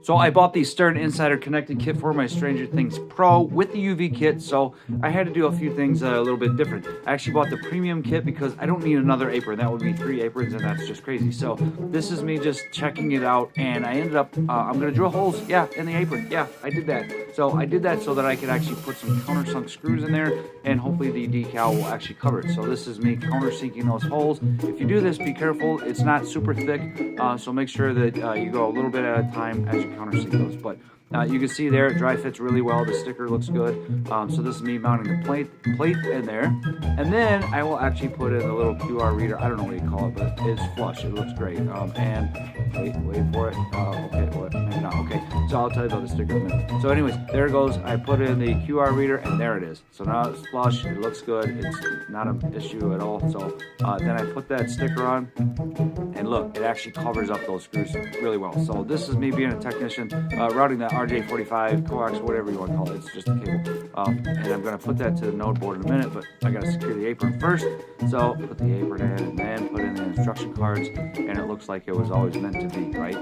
So I bought the Stern Insider Connected Kit for my Stranger Things Pro with the UV kit, so I had to do a few things a little bit different. I actually bought the premium kit because I don't need another apron. That would be 3 aprons, and that's just crazy. So this is me just checking it out, and I ended up, I'm going to drill holes, in the apron. Yeah, I did that. So I did that so that I could actually put some countersunk screws in there, and hopefully the decal will actually cover it. So this is me countersinking those holes. If you do this, be careful. It's not super thick, so make sure that you go a little bit at a time as you countersink those. But you can see there it dry fits really well. The sticker looks good. So this is me mounting the plate in there, and then I will actually put in a little QR reader. I don't know what you call it, but it's flush. It looks great. And wait for it. Okay, what? Maybe not. Okay, so I'll tell you about the sticker in a minute. So anyways, there it goes. I put in the QR reader, and there it is. So now it's flush. It looks good. It's not an issue at all. So then I put that sticker on, and look, it actually covers up those screws really well. So this is me being a technician, routing that RJ45, coax, whatever you want to call it. It's just a cable. And I'm going to put that to the node board in a minute, but I got to secure the apron first. So put the apron in, and then put in the instruction cards, and it looks like it was always meant to be, right?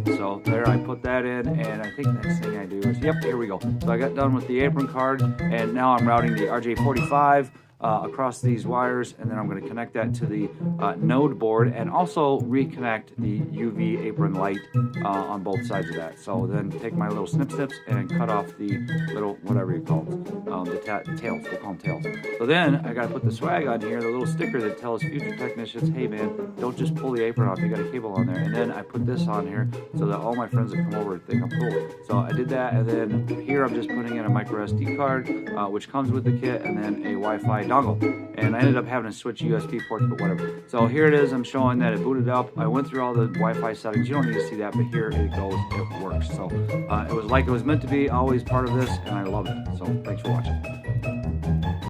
So there I put that in, and I think the next thing I do is, yep, here we go. So I got done with the apron card, and now I'm routing the RJ45 across these wires, and then I'm going to connect that to the node board, and also reconnect the UV apron light on both sides of that. So then take my little snips and cut off the little, whatever you call it, the tails, we'll call them tails. So then I got to put the swag on here, the little sticker that tells future technicians, hey man, don't just pull the apron off, you got a cable on there. And then I put this on here so that all my friends that come over think I'm cool. So I did that, and then here I'm just putting in a micro SD card, which comes with the kit, and then a Wi-Fi dongle, and I ended up having to switch USB ports, but whatever. So here it is. I'm showing that it booted up. I went through all the Wi-Fi settings. You don't need to see that, but here it goes. It works. So it was like it was meant to be, always part of this, and I love it. So thanks for watching.